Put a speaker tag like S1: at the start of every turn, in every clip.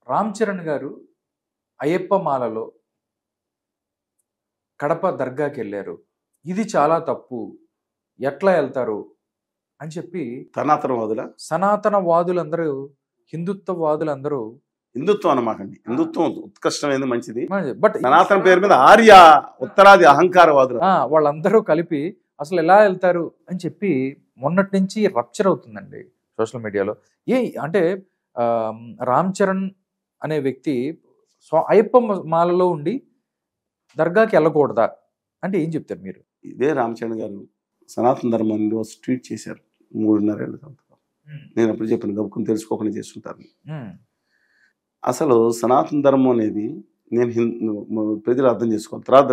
S1: రామ్ చరణ్ గారు అయ్యప్ప మాలలో కడప దర్గాకి వెళ్ళారు. ఇది చాలా తప్పు, ఎట్లా వెళ్తారు అని చెప్పి సనాతనవాదులందరూ, హిందుత్వవాదులందరూ,
S2: హిందుత్వం అనమాకండి, హిందుత్వం ఉత్కృష్టమైనది, మంచిది.
S1: బట్
S2: సనాతన పేరు మీద ఆర్య ఉత్తరాది అహంకారవాదులు
S1: వాళ్ళందరూ కలిపి అసలు ఎలా వెళ్తారు అని చెప్పి మొన్నటి నుంచి రప్చర్ అవుతుందండి సోషల్ మీడియాలో. అంటే రామ్ చరణ్ అనే వ్యక్తి అయ్యప్ప మాలలో ఉండి దర్గాకి వెళ్ళకూడదా అంటే ఏం చెప్తారు మీరు?
S2: ఇదే రామ్ చరణ్ గారు సనాతన ధర్మాన్ని ట్వీట్ చేశారు 3.5 ఏళ్ళ తర్వాత. నేను అప్పుడు చెప్పాను, గబుకుని తెలుసుకోకుండా చేస్తుంటాను. అసలు సనాతన ధర్మం అనేది నేను ప్రజలు అర్థం చేసుకోవాలి. తర్వాత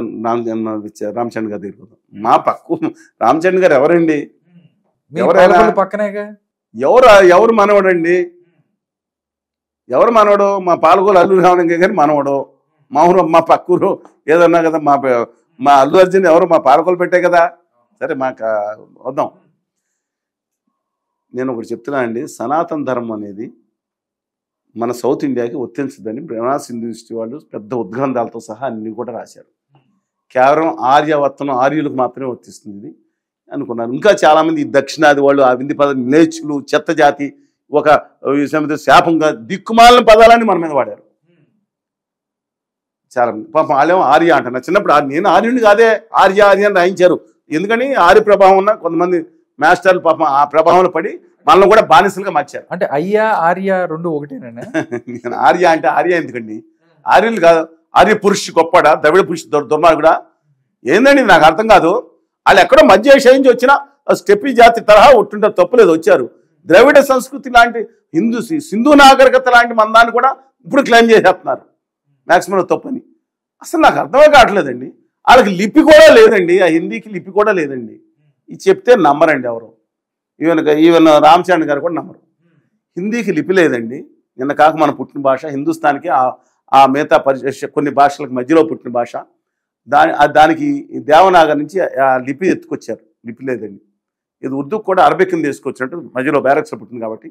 S2: రామ్ చరణ్ గారు దగ్గర మా పక్కు రామ్ చరణ్ గారు ఎవరండి?
S1: పక్కనేగా
S2: ఎవరు మనవడండి? ఎవరు మనవడు? మా పాలగోలు అల్లు రామలింగ గారి మనవడు. మా పక్కూరు ఏదన్నా కదా, మా అల్లు అర్జున్ ఎవరు? మా పాలగోలు పెట్టే కదా. సరే మాకు వద్దాం. నేను ఒకటి చెప్తున్నా అండి, సనాతన ధర్మం అనేది మన సౌత్ ఇండియాకి వర్తించదని బనారస్ యూనివర్సిటీ వాళ్ళు పెద్ద ఉద్గ్రంథాలతో సహా అన్ని కూడా రాశారు. కేవలం ఆర్యవర్తనం ఆర్యులకు మాత్రమే వర్తిస్తుంది అనుకున్నారు. ఇంకా చాలామంది దక్షిణాది వాళ్ళు ఆ వింది పద నేర్చులు చెత్త జాతి ఒక శాపంగా దిక్కుమాలిన పదాలని మన మీద వాడారు. చాలా పాపం వాళ్ళేమో ఆర్య అంటున్నారు. చిన్నప్పుడు నేను ఆర్యుని కాదే, ఆర్య అని రాయించారు. ఎందుకని ఆర్య ప్రభావం ఉన్న కొంతమంది మాస్టర్లు పాపం ఆ ప్రభావంలో పడి మనల్ని కూడా బానిసలుగా మార్చారు.
S1: అంటే అయ్యా ఆర్య రెండు ఒకటేనా?
S2: నేను ఆర్య అంటే ఆర్య ఎందుకండి? ఆర్యులు కాదు, ఆర్య పురుషు గొప్పడా, ద్రవిడ పురుషు దుర్మార్గుడా ఏందండి? నాకు అర్థం కాదు. వాళ్ళు ఎక్కడో మధ్య ఏషియా నుంచి వచ్చిన స్టెప్పీ జాతి తరహా ఒట్టుంటే తప్పులేదు, వచ్చారు. ద్రవిడ సంస్కృతి లాంటి సింధు నాగరికత లాంటి మందాన్ని కూడా ఇప్పుడు క్లెయిమ్ చేసేస్తున్నారు మ్యాక్సిమం తప్పని. అసలు నాకు అర్థమే కావట్లేదండి. వాళ్ళకి లిపి కూడా లేదండి, ఆ హిందీకి లిపి కూడా లేదండి. ఇది చెప్తే నమ్మరండి ఎవరు. ఈవెన్ రామ్ చరణ్ గారు కూడా నమ్మరు. హిందీకి లిపి లేదండి. నిన్న కాక మన పుట్టిన భాష హిందుస్థాన్కి ఆ మిగతా కొన్ని భాషలకు మధ్యలో పుట్టిన భాష. దానికి దేవనాగర్ నుంచి ఆ లిపి ఎత్తుకొచ్చారు. లిపి లేదండి. ఇది ఉర్దూకు కూడా అరబిక్ని తీసుకొచ్చినట్టు మధ్యలో బ్యారక్స్లో పుట్టింది కాబట్టి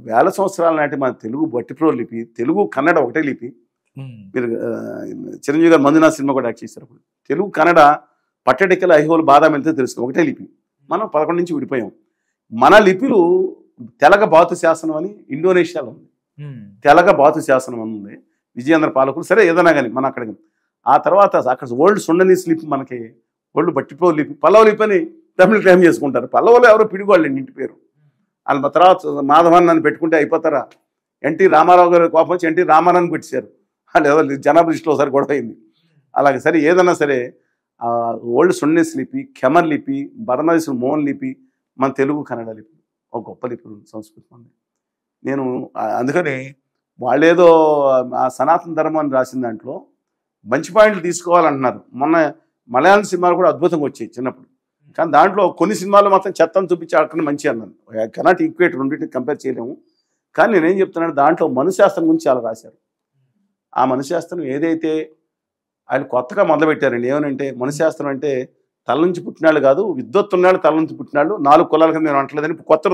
S2: వేల సంవత్సరాల నాటి మన తెలుగు బట్టిప్రో లిపి, తెలుగు కన్నడ ఒకటే లిపి. మీరు చిరంజీవి గారు మంజునాథ్ సినిమా కూడా యాక్ట్ చేశారు. తెలుగు కన్నడ పట్టడికల ఐహోలు బాదాం వెళ్తే తెలుస్తుంది, ఒకటే లిపి. మనం 11 నుంచి విడిపోయాం. మన లిపిలు తెలగ బాతు శాసనం అని ఇండోనేషియాలో ఉంది. తెలగ బాతు శాసనం అని ఉంది. విజయేంద్ర పాలకులు సరే ఏదైనా కానీ మన అక్కడ. ఆ తర్వాత అక్కడ ఓల్డ్ సుండనీస్ లిపి, మనకి ఓల్డ్ బట్టిప్రో లిపి, పల్లవ లిపి అని తమిళ క్లెయిమ్ చేసుకుంటారు. పల్లవలో ఎవరో పిడిగోళ్ళండి ఇంటి పేరు. వాళ్ళ తర్వాత మాధవన్ అని పెట్టుకుంటే అయిపోతారా? ఎన్టీ రామారావు గారు కోపం వచ్చి ఎన్టీ రామారావుని పెట్టారు. వాళ్ళు ఏదో జనాభా లిస్టులో ఒకసారి గొడవ అయింది. అలాగే సరే ఏదన్నా సరే ఓల్డ్ సుండనీస్ లిపి, కెమర్ లిపి, బర్మదేశ్ మోహన్ లిపి, మన తెలుగు కన్నడ లిపి ఒక గొప్ప లిపి సంస్కృతం ఉంది. నేను అందుకని వాళ్ళేదో ఆ సనాతన ధర్మాన్ని రాసిన దాంట్లో మంచి పాయింట్లు తీసుకోవాలంటున్నారు. మొన్న మలయాళం సినిమాలు కూడా అద్భుతంగా వచ్చాయి చిన్నప్పుడు. కానీ దాంట్లో కొన్ని సినిమాలు మాత్రం చెత్తను చూపించి అక్కడ మంచి అన్నాను. కెనాట్ ఈక్వేట్, రెండింటిని కంపేర్ చేయలేము. కానీ నేనేం చెప్తున్నాను, దాంట్లో మనుశాస్త్రం గురించి చాలా రాశారు. ఆ మనుశాస్త్రం ఏదైతే ఆయన కొత్తగా మొదలుపెట్టారండి. ఏమనంటే మనుశాస్త్రం అంటే తల నుంచి పుట్టినాళ్ళు కాదు, విద్వత్తున్నాళ్ళు తల నుంచి పుట్టినాళ్ళు 4 కులాల కింద నేను అంటలేదని కొత్త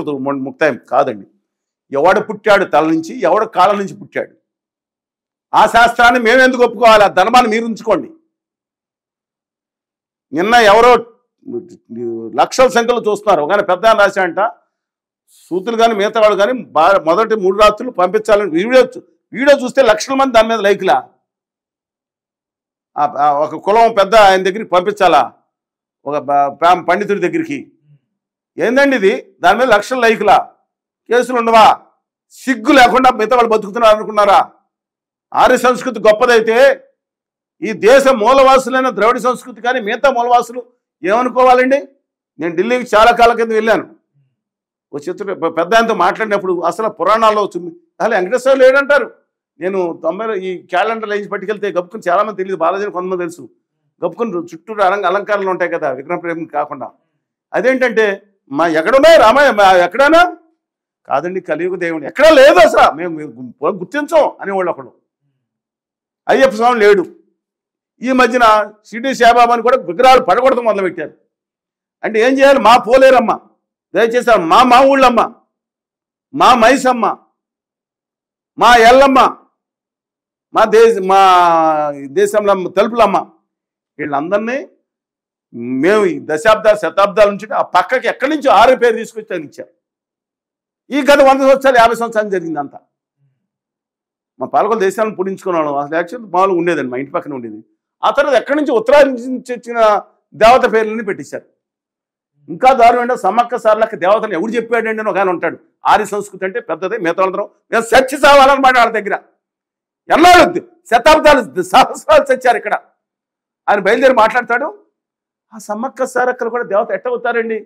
S2: ముక్తాయం కాదండి. ఎవడు పుట్టాడు తల నుంచి, ఎవడు కాళ్ళ నుంచి పుట్టాడు. ఆ శాస్త్రాన్ని మేము ఎందుకు ఒప్పుకోవాలి? ఆ ధర్మాన్ని మీరు ఉంచుకోండి. నిన్న ఎవరో లక్షల సంఖ్యలో చూస్తున్నారు. ఒక పెద్ద రాశాడంట, సూతులు కానీ మిగతా వాళ్ళు కానీ మొదటి 3 రాత్రులు పంపించాలని వీడియో చూస్తే లక్షల మంది దాని మీద లైక్లా. ఒక కులం పెద్ద ఆయన దగ్గరికి పంపించాలా, ఒక పండితుడి దగ్గరికి. ఏందండి ఇది? దాని మీద లక్షల లైక్లా. కేసులు ఉండవా? సిగ్గు లేకుండా మిగతా వాళ్ళు బతుకుతున్నారు అనుకున్నారా? ఆర్య సంస్కృతి గొప్పదైతే ఈ దేశ మూలవాసులైన ద్రవిడ సంస్కృతి కానీ మిగతా మూలవాసులు ఏమనుకోవాలండి? నేను ఢిల్లీకి చాలా కాలం కింద వెళ్ళాను. ఓ చిత్ర పెద్ద ఆయనతో మాట్లాడినప్పుడు అసలు పురాణాల్లో వచ్చింది అసలు వెంకటేశ్వర లేడంటారు. నేను 90 ఈ క్యాలెండర్ లైన్స్ పట్టుకెళ్తే గప్పుకుని చాలామంది తెలియదు, బాలాజీని కొంతమంది తెలుసు. గప్పుకుని చుట్టూరు అలంకారాలు ఉంటాయి కదా విగ్రహ ప్రేమ కాకుండా. అదేంటంటే మా ఎక్కడున్నాయి రామాయణ ఎక్కడైనా కాదండి, కలియుగ దేవుడు ఎక్కడా లేదు అసలు, మేము గుర్తించం అనేవాళ్ళు ఒకడు. అయ్యప్ప స్వామి లేడు. ఈ మధ్యన సిటీ సాయిబాబాని కూడా విగ్రహాలు పడగొడతాం మొదలుపెట్టారు. అంటే ఏం చేయాలి? మా పోలేరమ్మ, దయచేసి మా ఊళ్ళమ్మ, మా మైసమ్మ, మా ఎల్లమ్మ మా దేశంలో తెలుపులమ్మ వీళ్ళందరినీ మేము ఈ దశాబ్దాలు శతాబ్దాల నుంచి ఆ పక్కకి ఎక్కడి నుంచో ఆరు పేరు తీసుకొచ్చి తగిలిచ్చారు. ఈ గత 100 సంవత్సరాలు 50 సంవత్సరాలు జరిగింది అంతా. మా పాలకుల దేశాలను పుడించుకున్నాను. అసలు యాక్చువల్ మామూలుగా ఉండేదండి, మా ఇంటి పక్కన ఉండేది. ఆ తర్వాత ఎక్కడి నుంచి ఉత్తరాది నుంచి వచ్చిన దేవత పేర్లని పెట్టించారు. ఇంకా దారుణంగా సమ్మక్క సార్లకి దేవతను ఎవడు చెప్పాడండి అని ఒక ఆయన ఉంటాడు. ఆర్య సంస్కృతి అంటే పెద్దదే, మిగతాంతరం మేము చర్చి సావాలన్నమాట వాళ్ళ దగ్గర. ఎన్నాళ్ళు శతాబ్దాలు సహస్రాలు చచ్చారు ఇక్కడ. ఆయన బయలుదేరి మాట్లాడతాడు, ఆ సమ్మక్క సారక్కలు కూడా దేవత ఎట్ట అవుతారండి,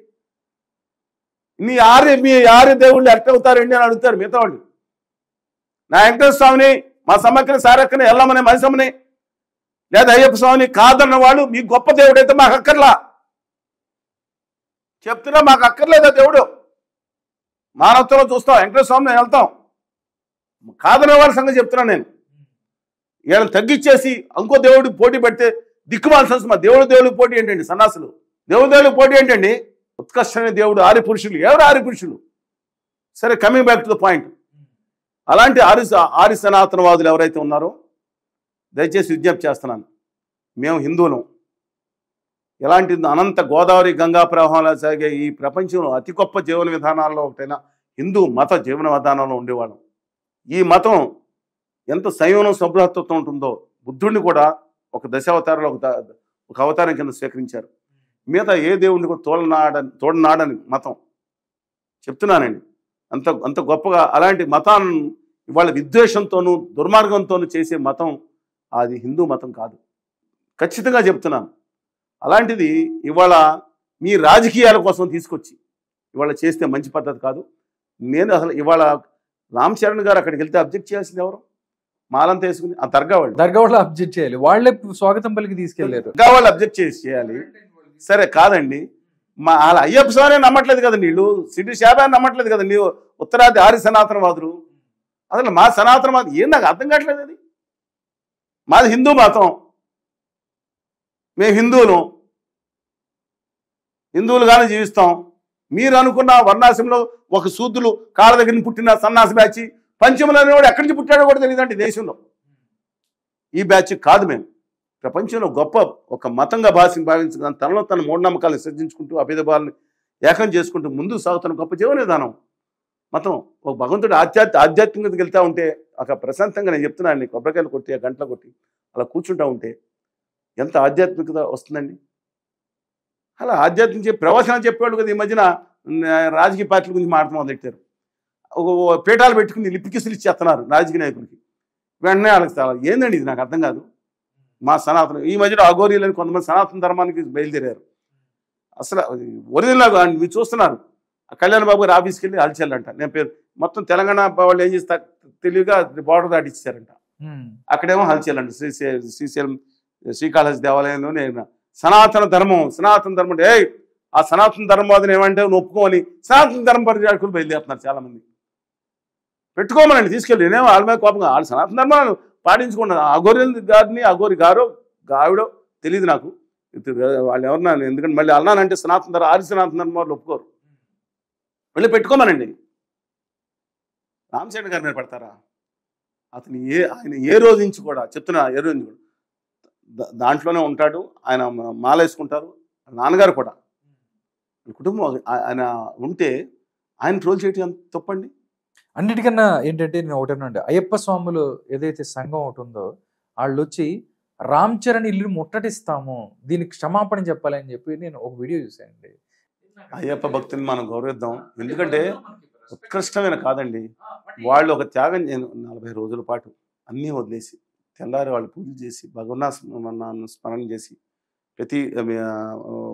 S2: మీ ఆర్య దేవుళ్ళు ఎట్ట అవుతారండి అని అడుగుతారు మిగతా వాళ్ళు. నా వెంకటేశ్వర స్వామిని, మా సమ్మక్కని సారక్కని, ఎల్లమ్మని, మైసమ్మని లేదా అయ్యప్ప స్వామిని కాదన్న వాళ్ళు మీ గొప్ప దేవుడైతే మాకు అక్కర్లా చెప్తున్నా, మాకు అక్కర్లేదా దేవుడు, మానవత్వంలో చూస్తాం, వెంకటేశ్వర స్వామిని వెళ్తాం కాదన్న వాళ్ళ సంగతి చెప్తున్నాను నేను. వీళ్ళని తగ్గించేసి ఇంకో దేవుడికి పోటీ పెడితే దిక్కుమాల సంస్థ. దేవుడికి పోటీ ఏంటండి సన్నాసులు, దేవుడికి పోటీ ఏంటండి? ఉత్కర్షణ దేవుడు ఆర్య పురుషులు. ఎవరు ఆర్య పురుషులు? సరే, coming back to the point. అలాంటి ఆర్య సనాతనవాదులు ఎవరైతే ఉన్నారో దయచేసి విజ్ఞప్తి చేస్తున్నాను, మేము హిందువులం. ఎలాంటి అనంత గోదావరి గంగా ప్రవాహంలో సాగే ఈ ప్రపంచంలో అతి గొప్ప జీవన విధానాల్లో ఒకటైన హిందూ మత జీవన విధానంలో ఉండేవాళ్ళం. ఈ మతం ఎంత సంయమనం సభ్రతత్వం ఉంటుందో బుద్ధుడిని కూడా ఒక దశావతారంలో ఒక అవతారం కింద స్వీకరించారు. మిగతా ఏ దేవుడిని కూడా తోడనాడని మతం చెప్తున్నానండి. అంత గొప్పగా అలాంటి మతాన్ని ఇవాళ విద్వేషంతోనూ దుర్మార్గంతోనూ చేసే మతం అది హిందూ మతం కాదు, ఖచ్చితంగా చెప్తున్నాను. అలాంటిది ఇవాళ మీ రాజకీయాల కోసం తీసుకొచ్చి ఇవాళ చేస్తే మంచి పద్ధతి కాదు. నేను అసలు ఇవాళ రామ్ చరణ్ గారు అక్కడికి వెళ్తే అబ్జెక్ట్ చేయాల్సింది ఎవరు? మాలంతా వేసుకుని ఆ దర్గా వాళ్ళు
S1: అబ్జెక్ట్ చేయాలి, వాళ్ళే స్వాగతం పలికి తీసుకెళ్లారు.
S2: దర్గా వాళ్ళు అబ్జెక్ట్ చేయాలి. సరే కాదండి, వాళ్ళ అయ్యప్ప స్వామి నమ్మట్లేదు కదండి, వీళ్ళు సిటీ శాబాన్ని నమ్మట్లేదు కదండి, ఉత్తరాది ఆర్య సనాతనవాదులు. అసలు మా సనాతనవాదం ఏం నాకు అర్థం కావట్లేదు. అది మాది హిందూ మతం, మేము హిందువులుగానే జీవిస్తాం. మీరు అనుకున్న వర్ణాశ్రమంలో ఒక శూద్రులు కాళ్ళ దగ్గర పుట్టిన సన్నాసి బ్యాచ్ పంచములని వాడు ఎక్కడి నుంచి పుట్టాడో కూడా తెలియదండి దేశంలో. ఈ బ్యాచ్ కాదు. మేము ప్రపంచంలో గొప్ప ఒక మతంగా భావించుకున్న తనలో తన మూఢనమ్మకాలను సృజించుకుంటూ అభేదభావాలను ఏకం చేసుకుంటూ ముందుకు సాగుతున్న గొప్ప జీవన విధానం మతం. ఒక భగవంతుడు ఆధ్యాత్మికతకి వెళ్తూ ఉంటే ఒక ప్రశాంతంగా, నేను చెప్తున్నాను, కొబ్బరికాయలు కొట్టి గంటలు కొట్టి అలా కూర్చుంటూ ఉంటే ఎంత ఆధ్యాత్మికత వస్తుందండి. అలా ఆధ్యాత్మిక ప్రవచనాలు చెప్పేవాడు కదా. ఈ మధ్యన రాజకీయ పార్టీల గురించి మాట్లాడటం మొదలెట్టారు. పీఠాలు పెట్టుకుని లిపికిసులు ఇచ్చేస్తున్నారు రాజకీయ నాయకులకి. వెంటనే వాళ్ళకి ఏందండి ఇది నాకు అర్థం కాదు. మా సనాతన ఈ మధ్యలో అఘోరీలని కొంతమంది సనాతన ధర్మానికి బయలుదేరారు. అసలు ఒరిజినల్గా మీరు చూస్తున్నారు. కళ్యాణ్ బాబు గారు ఆఫీస్కి వెళ్ళి హల్చల్లంట. నేను పేరు మొత్తం తెలంగాణ వాళ్ళు ఏం చేస్తారు తెలివిగా బార్డర్ దాటిచ్చారంట. అక్కడేమో హల్చల్లంట. శ్రీశైలం శ్రీకాళహస్తి దేవాలయంలో నేను సనాతన ధర్మం అంటే ఆ సనాతన ధర్మవాదం ఏమంటే ఒప్పుకోని సనాతన ధర్మ పరిచారకులు బయలుదేరుతున్నారు చాలా మంది. పెట్టుకోమనండి, తీసుకెళ్ళి. నేనేమో వాళ్ళ మీద కోపంగా వాళ్ళు సనాతన ధర్మాన్ని పాటించుకున్నారు. అఘోరి గారిని అఘోరి గారో ఆవిడో తెలియదు నాకు, వాళ్ళు ఎవరన్నా. ఎందుకంటే మళ్ళీ అన్నానంటే సనాతన ధర్మ ఆర్య సనాతన ధర్మం వాళ్ళు ఒప్పుకోరు. మళ్ళీ పెట్టుకోమనండి. రామచంద్ర గారి మీద పెడతారా? అతను ఆయన ఏ రోజు నుంచి కూడా చెప్తున్నా, ఏ రోజు కూడా దాంట్లోనే ఉంటాడు. ఆయన మాల వేసుకుంటారు. నాన్నగారు కూడా కుటుంబం ఆయన ఉంటే ఆయన ట్రోల్ చేయటం ఎంత తప్పండి.
S1: అన్నిటికన్నా ఏంటంటే నేను ఒకటేనండి, అయ్యప్ప స్వాములు ఏదైతే సంఘం ఒకటి ఉందో వాళ్ళు వచ్చి రామ్ చరణ్ ఇల్లు ముట్టడిస్తాము, దీనికి క్షమాపణ చెప్పాలని చెప్పి నేను ఒక వీడియో చూసానండి.
S2: అయ్యప్ప భక్తుని మనం గౌరవిద్దాం. ఎందుకంటే ఉత్కృష్టమైన కాదండి, వాళ్ళు ఒక త్యాగం 40 రోజుల పాటు అన్నీ వదిలేసి తెల్లారి వాళ్ళు పూజలు చేసి భగవన్నాన్ని స్మరణ చేసి ప్రతి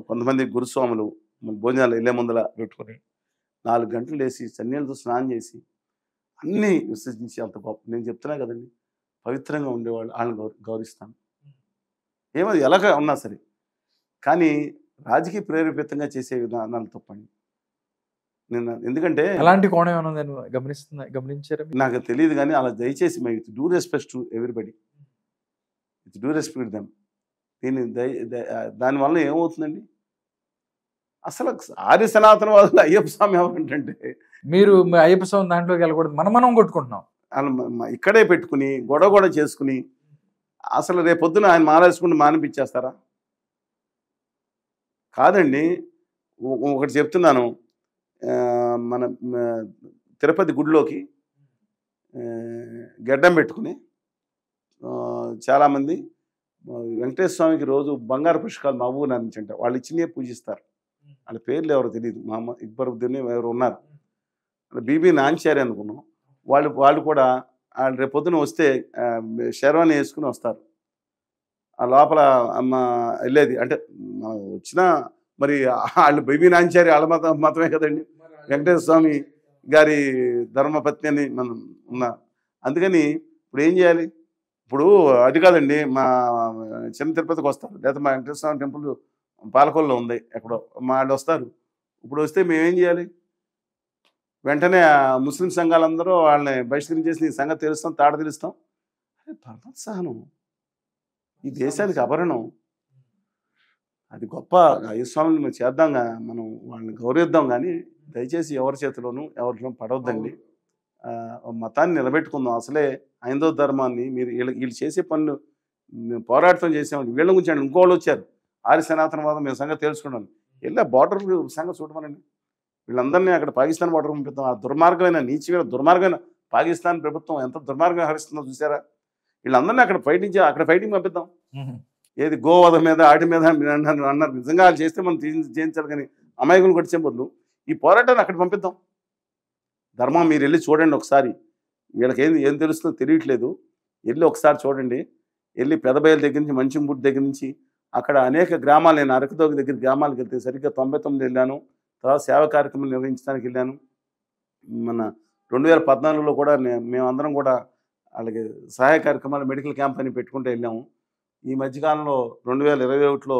S2: కొంతమంది గురుస్వాములు భోజనాలు వెళ్ళే ముందల పెట్టుకొని 4 గంటలు వేసి చన్నీళ్ళతో స్నానం చేసి అన్నీ విసర్జించి అంత గొప్ప. నేను చెప్తున్నా కదండి, పవిత్రంగా ఉండేవాళ్ళు వాళ్ళని గౌరవిస్తాను. ఏమది ఎలాగ ఉన్నా సరే. కానీ రాజకీయ ప్రేరేపితంగా చేసే విధానాలు తప్పండి. నేను ఎందుకంటే
S1: అలాంటి కోణం ఏమన్నా గమనించారా?
S2: నాకు తెలియదు, కానీ అలా దయచేసి my with due respect to everybody, with due respect them. దానివల్ల ఏమవుతుందండి? అసలు ఆర్య సనాతనవాదులు అయ్యప్ప స్వామి ఎవరంటే
S1: మీరు అయ్యప్ప స్వామి దాంట్లోకి వెళ్ళకూడదు, మనం కొట్టుకుంటున్నాం.
S2: ఇక్కడే పెట్టుకుని గొడవ చేసుకుని అసలు రేపొద్దున ఆయన మాలేసుకుంటూ మానిపించేస్తారా? కాదండి. ఒకటి చెప్తున్నాను. మన తిరుపతి గుడిలోకి గడ్డం పెట్టుకుని చాలామంది వెంకటేశ్వర స్వామికి రోజు బంగారు పుష్కాలు మహబూబ్ నుంచి అంట వాళ్ళు ఇచ్చినవే పూజిస్తారు. వాళ్ళ పేర్లు ఎవరో తెలియదు. మా అమ్మ ఇక్బరుద్దీన్ ఎవరు ఉన్నారు, బీబీ నాంచారి అనుకున్నాం. వాళ్ళు కూడా వాళ్ళు రేపొద్దున వస్తే శర్వాణి వేసుకుని వస్తారు. ఆ లోపల అమ్మ వెళ్ళేది అంటే వచ్చినా మరి వాళ్ళు బీబీ నాంచారి వాళ్ళ మతమే కదండి, వెంకటేశ్వర స్వామి గారి ధర్మపత్ని అని మనం ఉన్నా. అందుకని ఇప్పుడు ఏం చేయాలి? ఇప్పుడు అది కాదండి, మా చిన్న తిరుపతికి వస్తారు, లేదా మా వెంకటేశ్వర స్వామి టెంపుల్ పాలకొల్లో ఉంది ఎక్కడో, మా వాళ్ళు వస్తారు. ఇప్పుడు వస్తే మేమేం చేయాలి? వెంటనే ముస్లిం సంఘాలందరూ వాళ్ళని బహిష్కరించేసి ఈ సంగతి తెలుస్తాం, తాడ తెలుస్తాం. అరే పరమోత్సాహనం, ఈ దేశానికి అభరణం, అది గొప్ప అయ్యస్వామిని మనం చేద్దాంగా, మనం వాళ్ళని గౌరవిద్దాం. కానీ దయచేసి ఎవరి చేతిలోనూ ఎవరిలో పడవద్దండి. మతాన్ని నిలబెట్టుకుందాం. అసలే హైందవ ధర్మాన్ని మీరు వీళ్ళు చేసే పనులు పోరాటం చేసామని వీళ్ళ గురించి ఇంకోళ్ళు వచ్చారు, ఆర్య సనాతనవాదం మేము సంగతి తెలుసుకున్నాను. వెళ్ళా బార్డర్ సంగతి చూడమనండి. వీళ్ళందరినీ అక్కడ పాకిస్తాన్ బార్డర్ పంపిస్తాం. ఆ దుర్మార్గమైన నీచమైన దుర్మార్గమైన పాకిస్తాన్ ప్రభుత్వం ఎంత దుర్మార్గం హరిస్తుందో చూసారా? వీళ్ళందరినీ అక్కడ ఫైటింగ్ పంపిద్దాం. ఏది గోవధ మీద ఆటి మీద అన్నారు. నిజంగా వాళ్ళు చేస్తే మనం చేయించాలి, కానీ అమాయకులు కొట్టించే బదులు ఈ పోరాటాన్ని అక్కడ పంపిద్దాం. ధర్మం మీరు వెళ్ళి చూడండి ఒకసారి. వీళ్ళకి ఏం తెలుస్తుందో తెలియట్లేదు. వెళ్ళి ఒకసారి చూడండి. వెళ్ళి పెదబయలు దగ్గర నుంచి మంచింపుట్టు దగ్గర నుంచి అక్కడ అనేక గ్రామాలు, నేను అరకుతోగి దగ్గర గ్రామాలకు వెళ్తే సరిగ్గా 99 వెళ్ళాను. తర్వాత సేవా కార్యక్రమం నిర్వహించడానికి వెళ్ళాను. మన 2014లో కూడా మేమందరం కూడా వాళ్ళకి సహాయ కార్యక్రమాలు మెడికల్ క్యాంప్ అని పెట్టుకుంటూ వెళ్ళాము. ఈ మధ్యకాలంలో 2021లో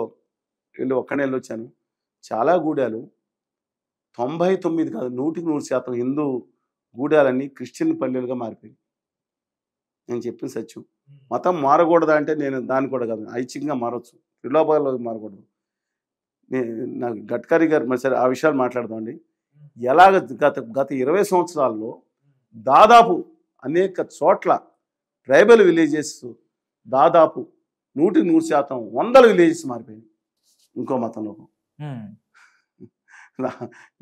S2: వెళ్ళి ఒక్కనే వెళ్ళొచ్చాను. చాలా గూడాలు 99 కాదు 100% హిందూ గూడాలన్నీ క్రిస్టియన్ పల్లెలుగా మారిపోయాయి. నేను చెప్పిన సత్యం. మతం మారకూడదా అంటే నేను దాన్ని కూడా కాదు, ఐచ్ఛికంగా మారవచ్చు, విలోపాలు మారకూడదు. నాకు గడ్కరీ గారు మరి సరే ఆ విషయాలు మాట్లాడదామండి. ఎలాగ గత 20 సంవత్సరాల్లో దాదాపు అనేక చోట్ల ట్రైబల్ విలేజెస్ దాదాపు 100% 100 విలేజెస్ మారిపోయాయి ఇంకో మతంలో.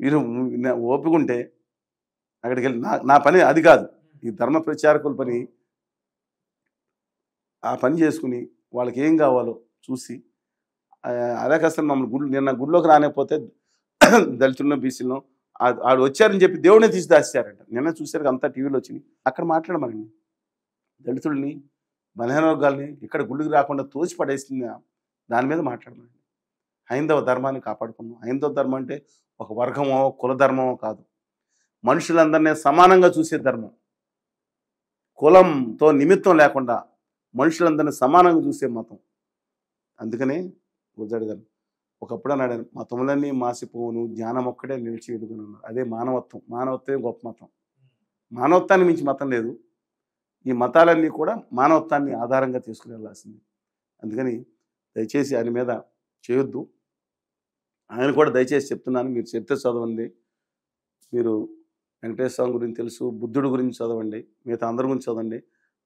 S2: మీరు ఓపికంటే అక్కడికి వెళ్ళి నా పని అది కాదు, ఈ ధర్మ ప్రచారకుల పని. ఆ పని చేసుకుని వాళ్ళకి ఏం కావాలో చూసి అలాగే అసలు మమ్మల్ని నిన్న గుడిలోకి రానిపోతే దళితులను బీసీలను ఆడు వచ్చారని చెప్పి దేవుడిని తీసి దాచారంట. నిన్న చూసారు అంతా టీవీలో వచ్చినాయి. అక్కడ మాట్లాడమనండి. దళితుల్ని బలహీన వర్గాల్ని ఇక్కడ గుడికి రాకుండా తోచి పడేసింది, దాని మీద మాట్లాడమనండి. హైందవ ధర్మాన్ని కాపాడుకుందాం. హైందవ ధర్మం అంటే ఒక వర్గమో కుల ధర్మమో కాదు, మనుషులందరినీ సమానంగా చూసే ధర్మం. కులంతో నిమిత్తం లేకుండా మనుషులందరినీ సమానంగా చూసే మతం. అందుకనే గుజ్జాడు గారు ఒకప్పుడు అన్నాడు, మతములన్నీ మాసిపోను జ్ఞానం ఒక్కడే నిలిచి వెలుగునున్నారు. అదే మానవత్వం. మానవత్వమే గొప్ప మతం. మానవత్వాన్ని మించి మతం లేదు. ఈ మతాలన్నీ కూడా మానవత్వాన్ని ఆధారంగా తీసుకుని వెళ్ళాల్సింది. అందుకని దయచేసి ఆయన మీద చేయొద్దు. ఆయన కూడా దయచేసి చెప్తున్నాను, మీరు చరిత్ర చదవండి. మీరు వెంకటేశ్వర స్వామి గురించి తెలుసు, బుద్ధుడి గురించి చదవండి, మిగతా అందరి గురించి చదవండి,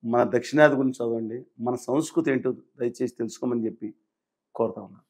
S2: మన దక్షిణాది గురించి చదవండి, మన సంస్కృతి ఏంటో దయచేసి తెలుసుకోమని చెప్పి కోరుతా ఉన్నాను.